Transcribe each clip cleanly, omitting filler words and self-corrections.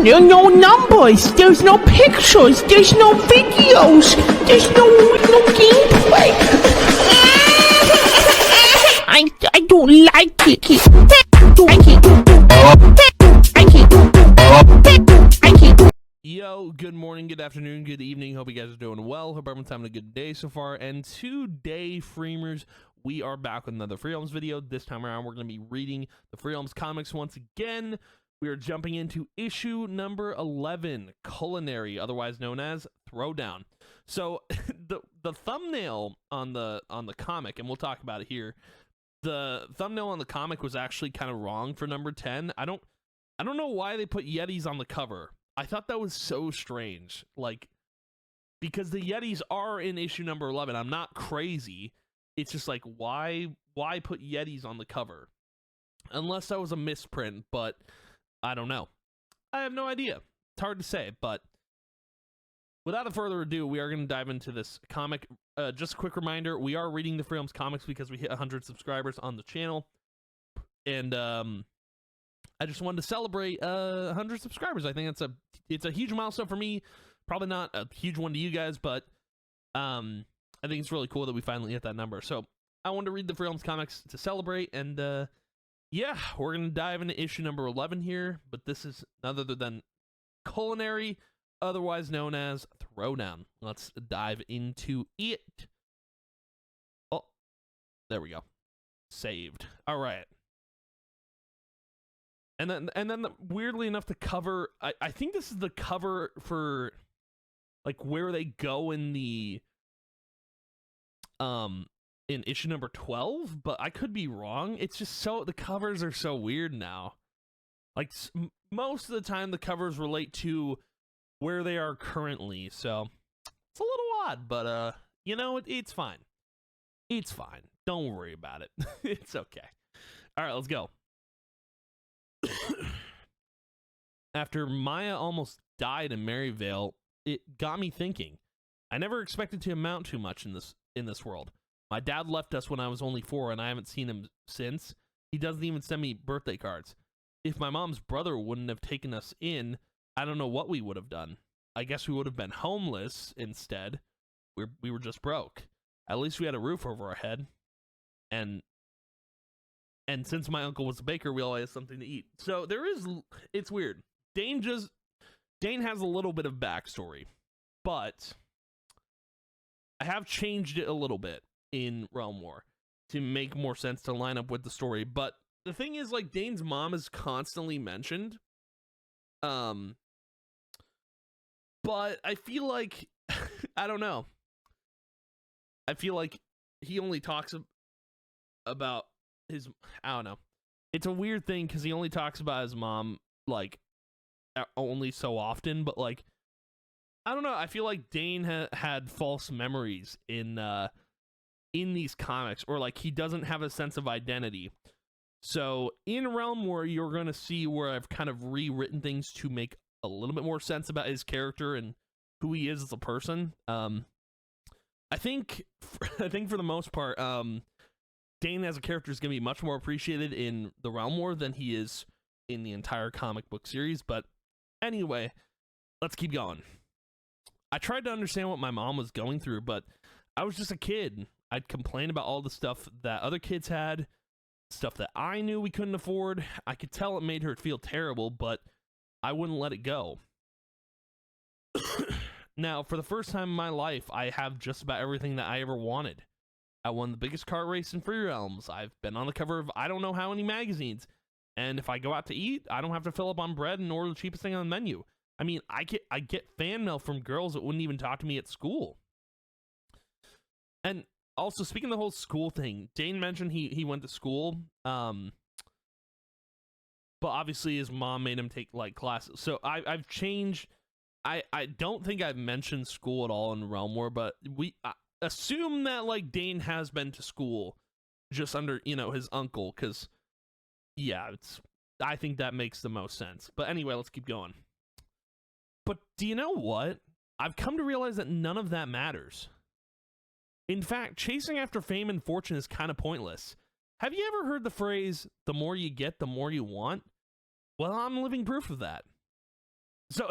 no numbers, there's no pictures, there's no videos, there's no gameplay. I don't like it. Yo, good morning, good afternoon, good evening. Hope you guys are doing well. Hope everyone's having a good day so far. And today, Freemers, we are back with another Freems video. This time around, we're going to be reading the Freems comics once again. We are jumping into issue number 11, Culinary, otherwise known as Throwdown. So the thumbnail on the comic, and we'll talk about it here. The thumbnail on the comic was actually kind of wrong for number 10. I don't know why they put Yetis on the cover. I thought that was so strange, like, because the Yetis are in issue number 11. I'm not crazy. It's just like, why put Yetis on the cover? Unless that was a misprint, but I don't know. I have no idea. It's hard to say, but without further ado, we are going to dive into this comic. Just a quick reminder, we are reading the Freems comics because we hit 100 subscribers on the channel, and I just wanted to celebrate 100 subscribers. I think it's a huge milestone for me. Probably not a huge one to you guys, but I think it's really cool that we finally hit that number. So I wanted to read the Freems comics to celebrate, and yeah, we're gonna dive into issue number 11 here. But this is none other than Culinary, otherwise known as Throwdown. Let's dive into it. Oh, there we go. Saved. All right. And then weirdly enough, the cover, I think this is the cover for like where they go in the in issue number 12, but I could be wrong. It's just the covers are so weird now. Like most of the time the covers relate to where they are currently. So it's a little odd, but you know, it's fine. It's fine. Don't worry about it. It's okay. All right, let's go. After Maya almost died in Maryvale, it got me thinking. I never expected to amount to much in this world. My dad left us when I was only 4, and I haven't seen him since. He doesn't even send me birthday cards. If my mom's brother wouldn't have taken us in, I don't know what we would have done. I guess we would have been homeless instead. We were just broke. At least we had a roof over our head. And since my uncle was a baker, we all had something to eat. So it's weird. Dane has a little bit of backstory, but I have changed it a little bit in Realm War to make more sense, to line up with the story. But the thing is, like, Dane's mom is constantly mentioned. But I feel like, I don't know. I feel like he only talks about his, I don't know. It's a weird thing because he only talks about his mom, like, only so often, but, like, I don't know. I feel like Dane had false memories in these comics, or like he doesn't have a sense of identity. So in Realm War, you're going to see where I've kind of rewritten things to make a little bit more sense about his character and who he is as a person. I think for the most part, Dane as a character is going to be much more appreciated in the Realm War than he is in the entire comic book series. But anyway, let's keep going. I tried to understand what my mom was going through, but I was just a kid. I'd complain about all the stuff that other kids had, stuff that I knew we couldn't afford. I could tell it made her feel terrible, but I wouldn't let it go. Now, for the first time in my life, I have just about everything that I ever wanted. I won the biggest kart race in Free Realms. I've been on the cover of I don't know how many magazines. And if I go out to eat, I don't have to fill up on bread and order the cheapest thing on the menu. I mean, I get fan mail from girls that wouldn't even talk to me at school. And also, speaking of the whole school thing, Dane mentioned he went to school, but obviously his mom made him take, like, classes. So I've changed. I don't think I've mentioned school at all in Realm War, but we assume that, like, Dane has been to school just under, you know, his uncle, because, yeah, I think that makes the most sense. But anyway, let's keep going. But do you know what? I've come to realize that none of that matters. In fact, chasing after fame and fortune is kind of pointless. Have you ever heard the phrase, the more you get, the more you want? Well, I'm living proof of that. So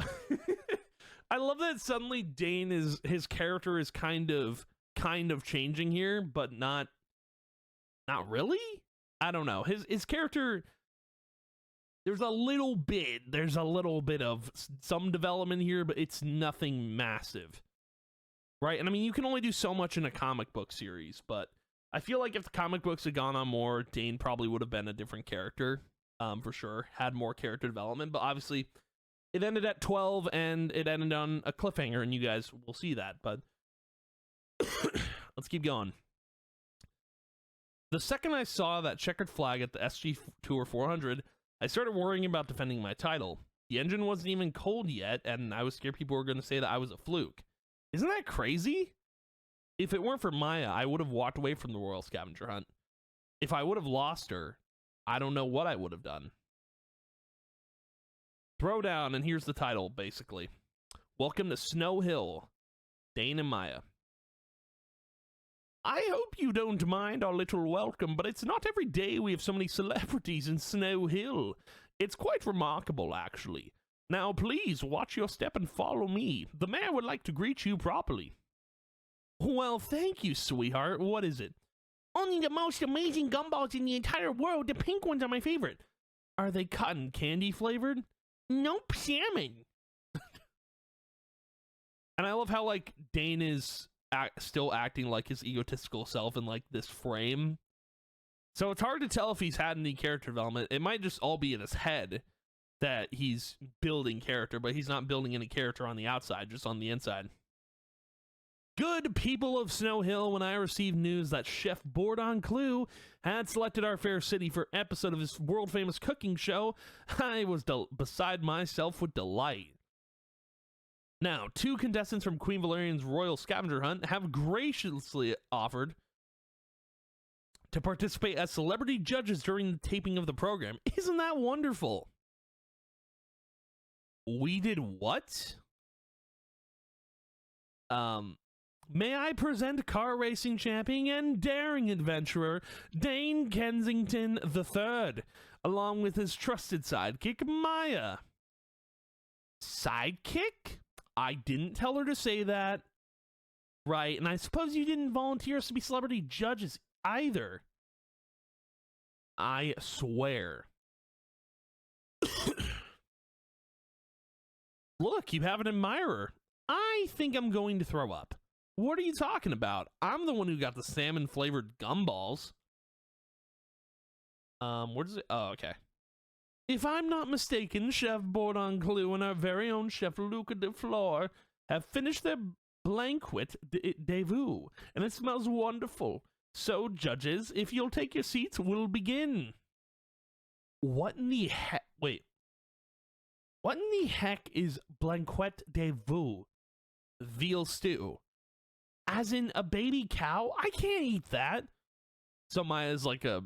I love that suddenly Dane his character is kind of changing here, but not really. I don't know. His character, there's a little bit of some development here, but it's nothing massive. Right? And I mean, you can only do so much in a comic book series, but I feel like if the comic books had gone on more, Dane probably would have been a different character, for sure. Had more character development, but obviously it ended at 12 and it ended on a cliffhanger, and you guys will see that, but let's keep going. The second I saw that checkered flag at the SG Tour 400, I started worrying about defending my title. The engine wasn't even cold yet, and I was scared people were going to say that I was a fluke. Isn't that crazy? If it weren't for Maya, I would have walked away from the Royal Scavenger Hunt. If I would have lost her, I don't know what I would have done. Throwdown, and here's the title, basically. Welcome to Snow Hill, Dane and Maya. I hope you don't mind our little welcome, but it's not every day we have so many celebrities in Snow Hill. It's quite remarkable, actually. Now, please, watch your step and follow me. The mayor would like to greet you properly. Well, thank you, sweetheart. What is it? Only the most amazing gumballs in the entire world. The pink ones are my favorite. Are they cotton candy flavored? Nope, salmon. And I love how, like, Dane is still acting like his egotistical self in, like, this frame. So it's hard to tell if he's had any character development. It might just all be in his head that he's building character, but he's not building any character on the outside, just on the inside. Good people of Snow Hill, when I received news that Chef Bourdon Clou had selected our fair city for an episode of his world-famous cooking show, I was beside myself with delight. Now, 2 contestants from Queen Valerian's Royal Scavenger Hunt have graciously offered to participate as celebrity judges during the taping of the program. Isn't that wonderful? We did what? May I present car racing champion and daring adventurer Dane Kensington III, along with his trusted sidekick Maya. Sidekick? I didn't tell her to say that. Right, and I suppose you didn't volunteer us to be celebrity judges either. I swear. Look, you have an admirer. I think I'm going to throw up. What are you talking about? I'm the one who got the salmon-flavored gumballs. Where does it... Oh, okay. If I'm not mistaken, Chef Bourdon Clou and our very own Chef Luca de Flor have finished their banquet de vous, and it smells wonderful. So, judges, if you'll take your seats, we'll begin. What in the heck... Wait. What in the heck is banquet de vous? Veal stew. As in a baby cow? I can't eat that. So Maya's like a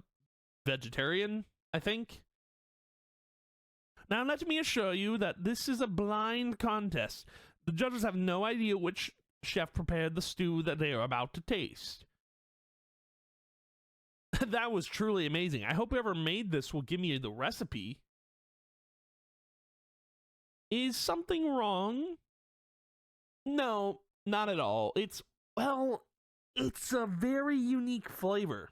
vegetarian, I think. Now let me assure you that this is a blind contest. The judges have no idea which chef prepared the stew that they are about to taste. That was truly amazing. I hope whoever made this will give me the recipe. Is something wrong? No, not at all. It's a very unique flavor.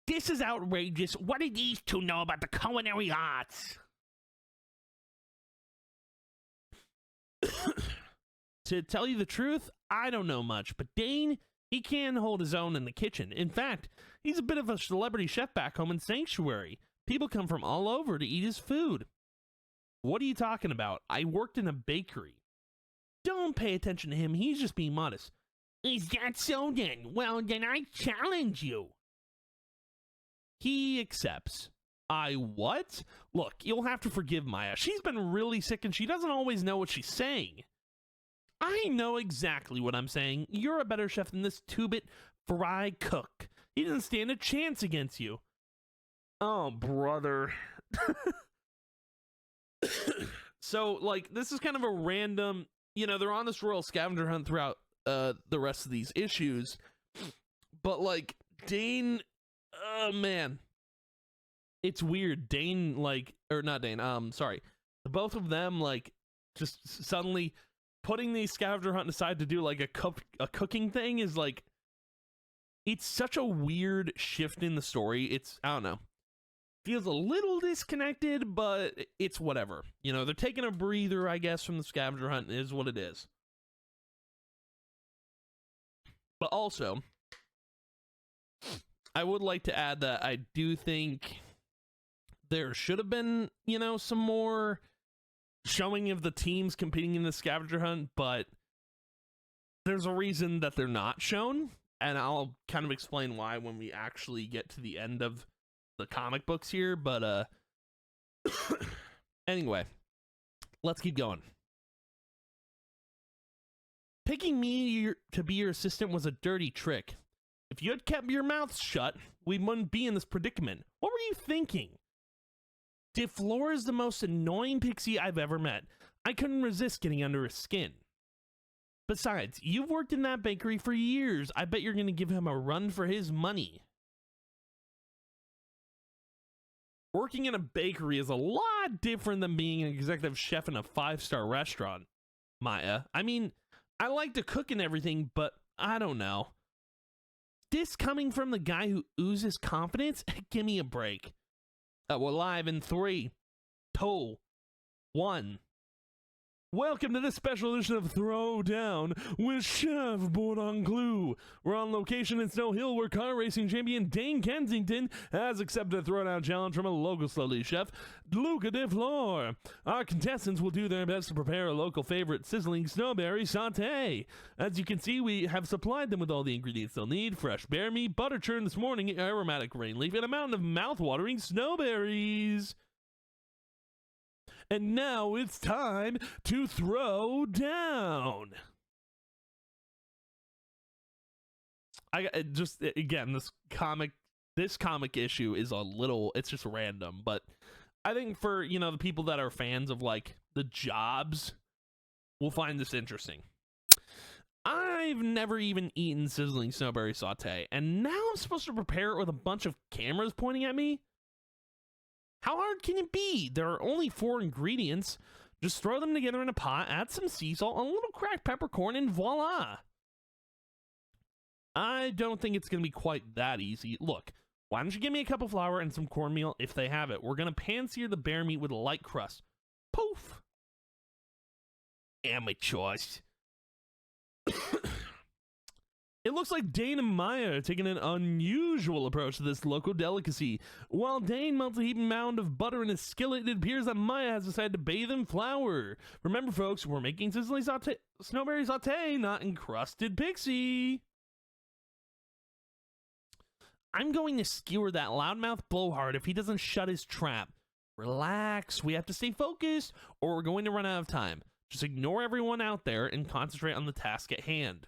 This is outrageous. What do these two know about the culinary arts? To tell you the truth, I don't know much, but Dane, he can hold his own in the kitchen. In fact, he's a bit of a celebrity chef back home in Sanctuary. People come from all over to eat his food. What are you talking about? I worked in a bakery. Don't pay attention to him. He's just being modest. Is that so then? Well, then I challenge you. He accepts. I what? Look, you'll have to forgive Maya. She's been really sick and she doesn't always know what she's saying. I know exactly what I'm saying. You're a better chef than this two-bit fry cook. He doesn't stand a chance against you. Oh, brother. So, like, this is kind of a random... You know, they're on this Royal Scavenger Hunt throughout the rest of these issues. But, like, Dane... Oh, man. It's weird. Dane, like... Or not Dane, sorry. both of them, like, just suddenly putting the scavenger hunt aside to do like a cooking thing is like, it's such a weird shift in the story. It's, I don't know, feels a little disconnected, but it's whatever. You know, they're taking a breather, I guess, from the scavenger hunt, is what it is. But also, I would like to add that I do think there should have been, you know, some more showing of the teams competing in the scavenger hunt, but there's a reason that they're not shown, and I'll kind of explain why when we actually get to the end of the comic books here. But anyway, let's keep going. Picking me to be your assistant was a dirty trick. If you had kept your mouth shut, we wouldn't be in this predicament. What were you thinking? DeFleur is the most annoying pixie I've ever met. I couldn't resist getting under his skin. Besides, you've worked in that bakery for years. I bet you're going to give him a run for his money. Working in a bakery is a lot different than being an executive chef in a 5-star restaurant, Maya. I mean, I like to cook and everything, but I don't know. This coming from the guy who oozes confidence? Give me a break. We're live in 3, 2, 1. Welcome to this special edition of Throwdown with Chef Bourdon. We're on location in Snow Hill where car racing champion Dane Kensington has accepted a throwdown challenge from a local celebrity chef, Luca DeFleur. Our contestants will do their best to prepare a local favorite sizzling snowberry sauté. As you can see, we have supplied them with all the ingredients they'll need: fresh bear meat, butter churned this morning, aromatic rain leaf, and a mountain of mouth-watering snowberries. And now it's time to throw down. Again, this comic issue is a little, it's just random, but I think for, you know, the people that are fans of like the jobs will find this interesting. I've never even eaten sizzling snowberry sauté, and now I'm supposed to prepare it with a bunch of cameras pointing at me? How hard can it be? There are only 4 ingredients. Just throw them together in a pot, add some sea salt, a little cracked peppercorn, and voila. I don't think it's going to be quite that easy. Look, why don't you give me a cup of flour and some cornmeal if they have it? We're going to pan-sear the bear meat with a light crust. Poof. Amateurs. It looks like Dane and Maya are taking an unusual approach to this local delicacy. While Dane melts a heaping mound of butter in his skillet, it appears that Maya has decided to bathe in flour. Remember, folks, we're making sizzling snowberry sauté, not encrusted pixie. I'm going to skewer that loudmouth blowhard if he doesn't shut his trap. Relax, we have to stay focused, or we're going to run out of time. Just ignore everyone out there and concentrate on the task at hand.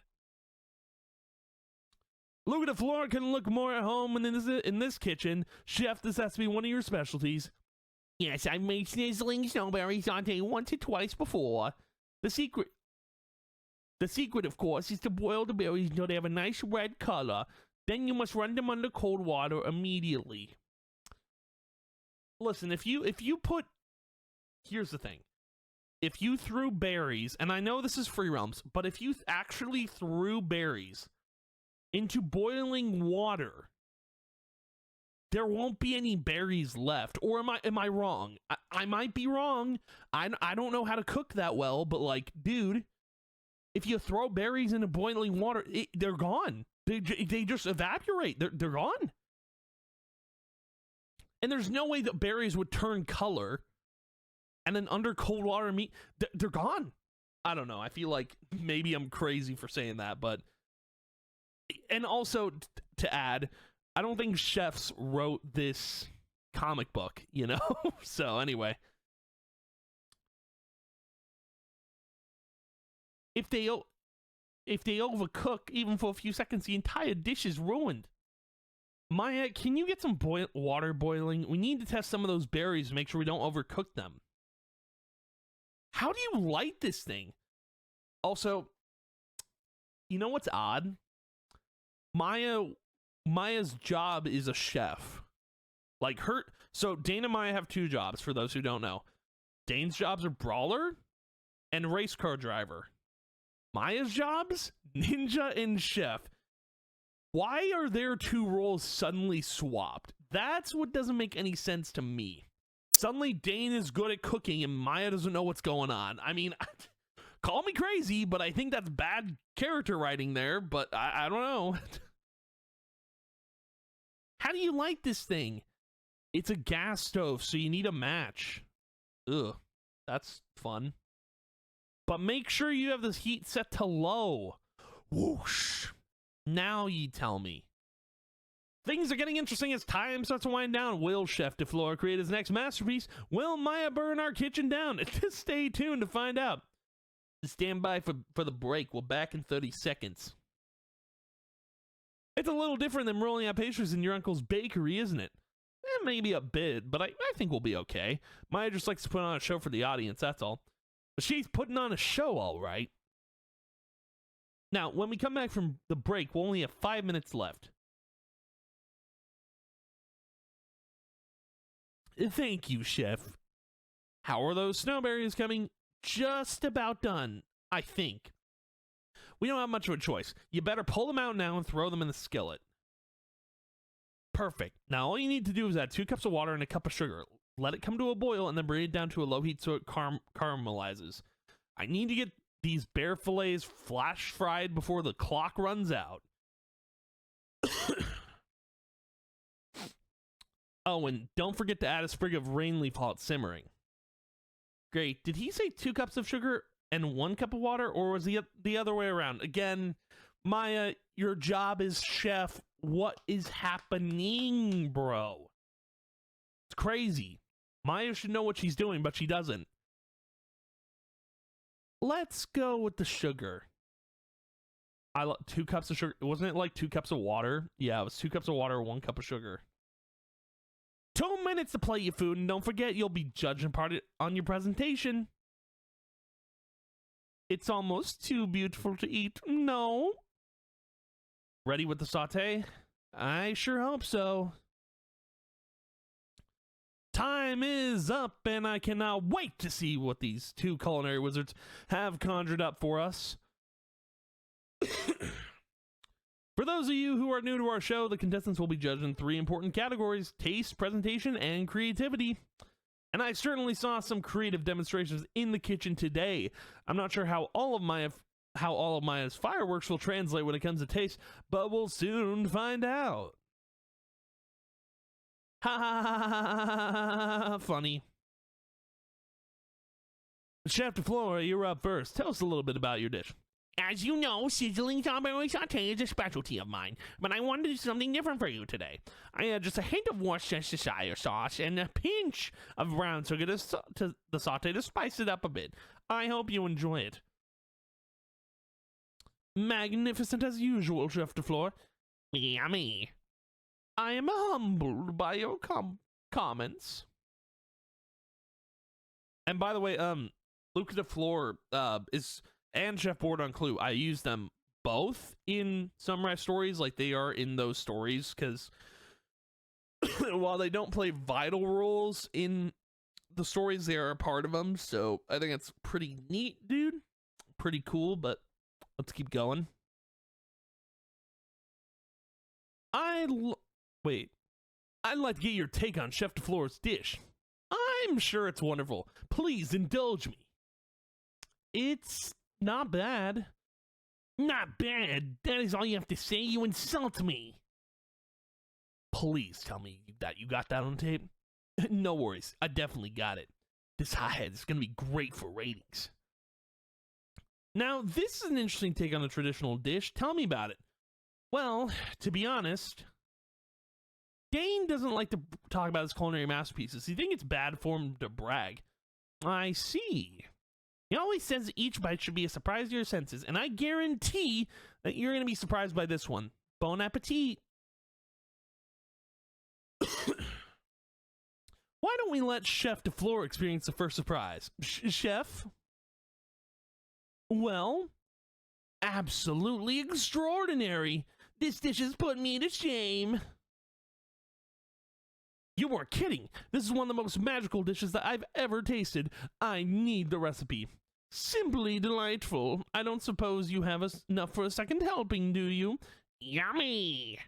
Luca DeFleur can look more at home in this kitchen. Chef, this has to be one of your specialties. Yes, I've made sizzling snowberry sauté once or twice before. The secret, of course, is to boil the berries until they have a nice red color. Then you must run them under cold water immediately. Listen, if you put... Here's the thing. If you threw berries, and I know this is free realms, but if you actually threw berries into boiling water, there won't be any berries left. Or am I wrong? I might be wrong. I don't know how to cook that well, but like, dude, if you throw berries into boiling water, they're gone. They just evaporate. They're gone. And there's no way that berries would turn color and then under cold water meat, they're gone. I don't know. I feel like maybe I'm crazy for saying that, but... And also, to add, I don't think chefs wrote this comic book, you know? So, anyway. If they overcook, even for a few seconds, the entire dish is ruined. Maya, can you get some water boiling? We need to test some of those berries to make sure we don't overcook them. How do you light this thing? Also, you know what's odd? Maya's job is a chef. Like so Dane and Maya have 2 jobs, for those who don't know. Dane's jobs are brawler and race car driver. Maya's jobs? Ninja and chef. Why are their two roles suddenly swapped? That's what doesn't make any sense to me. Suddenly Dane is good at cooking and Maya doesn't know what's going on. I mean, call me crazy, but I think that's bad character writing there, but I don't know. How do you light this thing? It's a gas stove, so you need a match. Ugh, that's fun. But make sure you have this heat set to low. Whoosh. Now you tell me. Things are getting interesting as time starts to wind down. Will Chef DeFleur create his next masterpiece? Will Maya burn our kitchen down? Just stay tuned to find out. Stand by for the break. We're back in 30 seconds. It's a little different than rolling out pastries in your uncle's bakery, isn't it? Maybe a bit, but I think we'll be okay. Maya just likes to put on a show for the audience, that's all. But she's putting on a show, all right. Now, when we come back from the break, we'll only have 5 minutes left. Thank you, Chef. How are those snowberries coming? Just about done, I think. We don't have much of a choice. You better pull them out now and throw them in the skillet. Perfect. Now all you need to do is add 2 cups of water and a cup of sugar. Let it come to a boil and then bring it down to a low heat so it caramelizes. I need to get these bear fillets flash fried before the clock runs out. Oh, and don't forget to add a sprig of rain leaf while it's simmering. Great. Did he say 2 cups of sugar and 1 cup of water, or was the other way around? Again, Maya, your job is chef. What is happening, bro? It's crazy. Maya should know what she's doing, but she doesn't. Let's go with the sugar. 2 cups of sugar. Wasn't it like 2 cups of water? Yeah, it was 2 cups of water, 1 cup of sugar. 2 minutes to plate your food, and don't forget you'll be judged and parted on your presentation. It's almost too beautiful to eat. No. Ready with the saute? I sure hope so. Time is up, and I cannot wait to see what these 2 culinary wizards have conjured up for us. For those of you who are new to our show, the contestants will be judged in 3 important categories: taste, presentation, and creativity. And I certainly saw some creative demonstrations in the kitchen today. I'm not sure how all of Maya's fireworks will translate when it comes to taste, but we'll soon find out. Ha ha ha ha ha! Funny. Chef DeFleur, you're up first. Tell us a little bit about your dish. As you know, sizzling strawberry sauté is a specialty of mine, but I wanted to do something different for you today. I add just a hint of Worcestershire sauce and a pinch of brown sugar to the sauté to spice it up a bit. I hope you enjoy it. Magnificent as usual, Chef DeFleur. Yummy. I am humbled by your comments. And by the way, Luke DeFleur and Chef Board on Clue, I use them both in Sunrise Stories, like they are in those stories, because while they don't play vital roles in the stories, they are a part of them, so I think it's pretty neat, dude. Pretty cool, but let's keep going. Wait. I'd like to get your take on Chef DeFleur's dish. I'm sure it's wonderful. Please indulge me. It's not bad. Not bad? That is all you have to say? You insult me. Please tell me that you got that on tape. No worries. I definitely got it. This hothead is going to be great for ratings. Now, this is an interesting take on a traditional dish. Tell me about it. Well, to be honest, Dane doesn't like to talk about his culinary masterpieces. He thinks it's bad for him to brag. I see. He always says each bite should be a surprise to your senses, and I guarantee that you're going to be surprised by this one. Bon appetit. Why don't we let Chef DeFleur experience the first surprise? Chef? Well, absolutely extraordinary. This dish has put me to shame. You are kidding. This is one of the most magical dishes that I've ever tasted. I need the recipe. Simply delightful. I don't suppose you have enough for a second helping, do you? Yummy.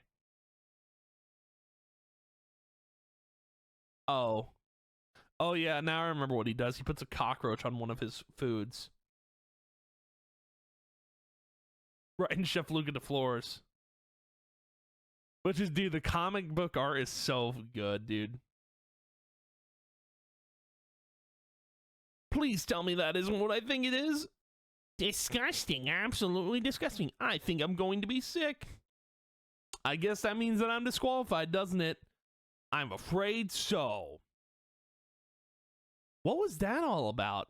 Oh. Oh yeah, now I remember what he does. He puts a cockroach on one of his foods. Right in Chef Luke at the floors. Which is, dude, the comic book art is so good, dude. Please tell me that isn't what I think it is. Disgusting. Absolutely disgusting. I think I'm going to be sick. I guess that means that I'm disqualified, doesn't it? I'm afraid so. What was that all about?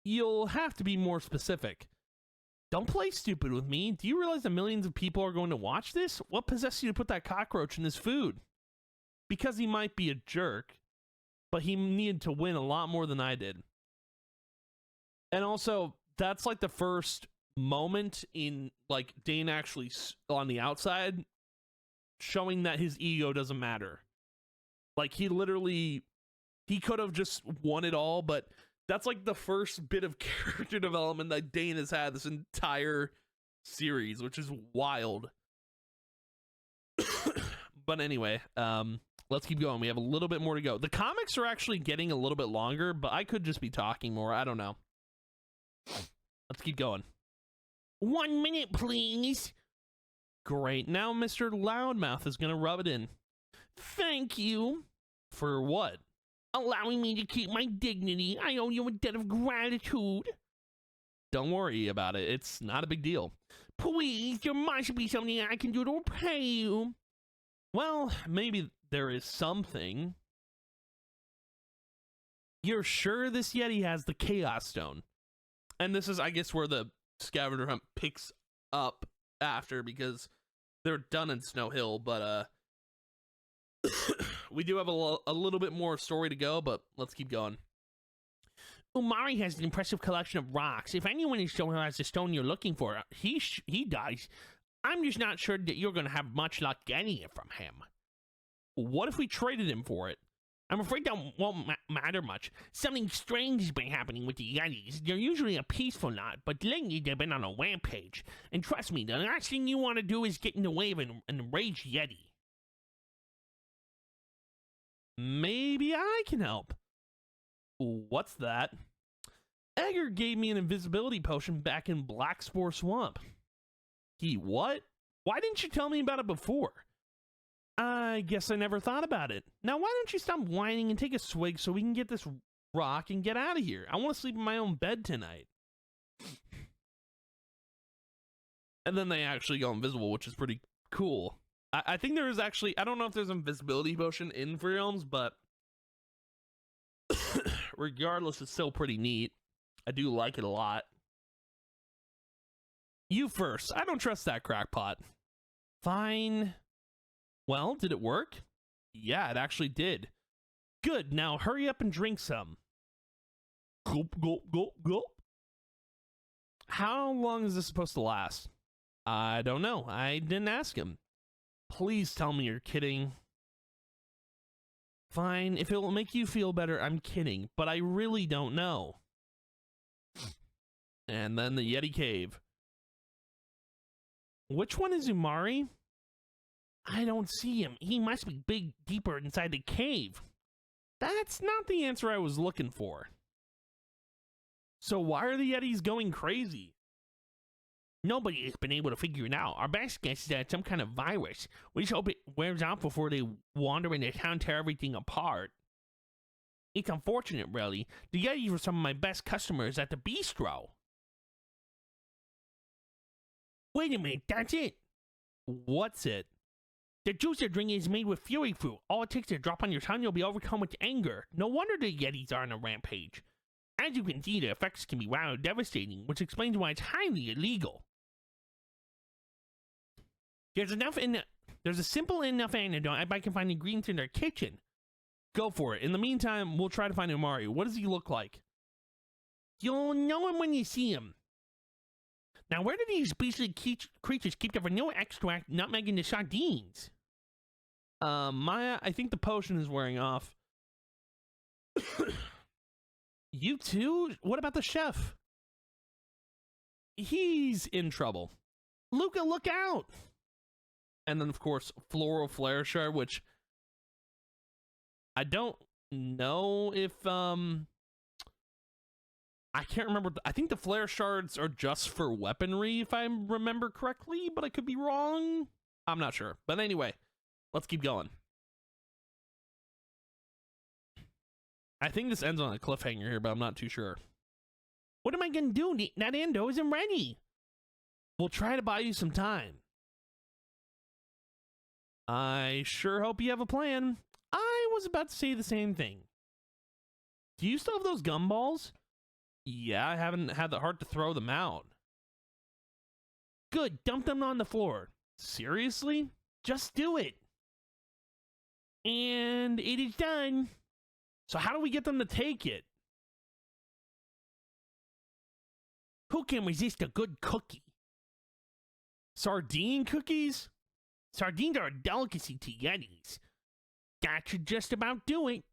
You'll have to be more specific. Don't play stupid with me. Do you realize that millions of people are going to watch this? What possessed you to put that cockroach in his food? Because he might be a jerk, but he needed to win a lot more than I did. And also, that's like the first moment in like Dane actually on the outside showing that his ego doesn't matter. Like he could have just won it all, but that's like the first bit of character development that Dane has had this entire series, which is wild. But anyway, let's keep going. We have a little bit more to go. The comics are actually getting a little bit longer, but I could just be talking more. I don't know. Let's keep going. 1 minute, please. Great. Now Mr. Loudmouth is going to rub it in. Thank you. For what? Allowing me to keep my dignity. I owe you a debt of gratitude. Don't worry about it. It's not a big deal. Please, there must be something I can do to repay you. Well, maybe there is something. You're sure this Yeti has the Chaos Stone? And this is, I guess, where the scavenger hunt picks up after, because they're done in Snow Hill, but we do have a little bit more story to go, but let's keep going. Umari has an impressive collection of rocks. If anyone is still has the stone you're looking for, he does. I'm just not sure that you're going to have much luck getting it from him. What if we traded him for it? I'm afraid that won't matter much. Something strange has been happening with the Yetis. They're usually a peaceful lot, but lately they've been on a rampage. And trust me, the last thing you want to do is get in the way of an enraged Yeti. Maybe I can help. What's that? Edgar gave me an invisibility potion back in Black Spore Swamp. He what? Why didn't you tell me about it before? I guess I never thought about it. Now why don't you stop whining and take a swig so we can get this rock and get out of here? I want to sleep in my own bed tonight. And then they actually go invisible, which is pretty cool. I think there is actually, I don't know if there's an invisibility potion in Free Realms, but regardless, it's still pretty neat. I do like it a lot. You first. I don't trust that crackpot. Fine. Well, did it work? Yeah, it actually did. Good, now hurry up and drink some. Gulp, gulp, gulp, gulp. How long is this supposed to last? I don't know. I didn't ask him. Please tell me you're kidding. Fine, if it will make you feel better, I'm kidding, but I really don't know. And then the Yeti Cave. Which one is Umari? I don't see him. He must be big deeper inside the cave. That's not the answer I was looking for. So why are the Yetis going crazy? Nobody has been able to figure it out. Our best guess is that it's some kind of virus. We just hope it wears out before they wander into town and tear everything apart. It's unfortunate, really. The Yetis were some of my best customers at the bistro. Wait a minute, that's it. What's it? The juice they're drinking is made with fury fruit. All it takes is a drop on your tongue, you'll be overcome with anger. No wonder the Yetis are on a rampage. As you can see, the effects can be rather devastating, which explains why it's highly illegal. There's a simple enough antidote if I can find ingredients in their kitchen. Go for it. In the meantime, we'll try to find Umari. What does he look like? You'll know him when you see him. Now, where do these beastly creatures keep their vanilla extract, nutmeg, and the sardines? Maya, I think the potion is wearing off. You too? What about the chef? He's in trouble. Luca, look out! And then, of course, Floral Flare Shard, which I don't know if, I can't remember. I think the Flare Shards are just for weaponry, if I remember correctly, but I could be wrong. I'm not sure. But anyway, let's keep going. I think this ends on a cliffhanger here, but I'm not too sure. What am I gonna do? That endo isn't ready. We'll try to buy you some time. I sure hope you have a plan. I was about to say the same thing. Do you still have those gumballs? Yeah, I haven't had the heart to throw them out. Good, dump them on the floor. Seriously? Just do it. And it is done. So how do we get them to take it? Who can resist a good cookie? Sardine cookies? Sardines are a delicacy to Yetis. That should just about do it.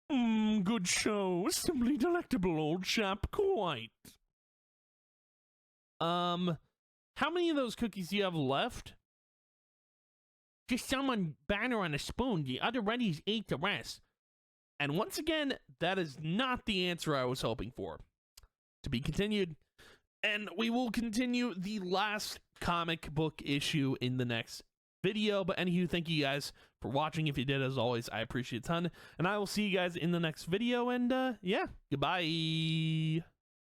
Good show. Simply delectable, old chap. Quite. How many of those cookies do you have left? Just some on batter on a spoon. The other Reddies ate the rest. And once again, that is not the answer I was hoping for. To be continued. And we will continue the last comic book issue in the next video. But anywho, thank you guys for watching. If you did, as always, I appreciate it a ton. And I will see you guys in the next video. And yeah, goodbye.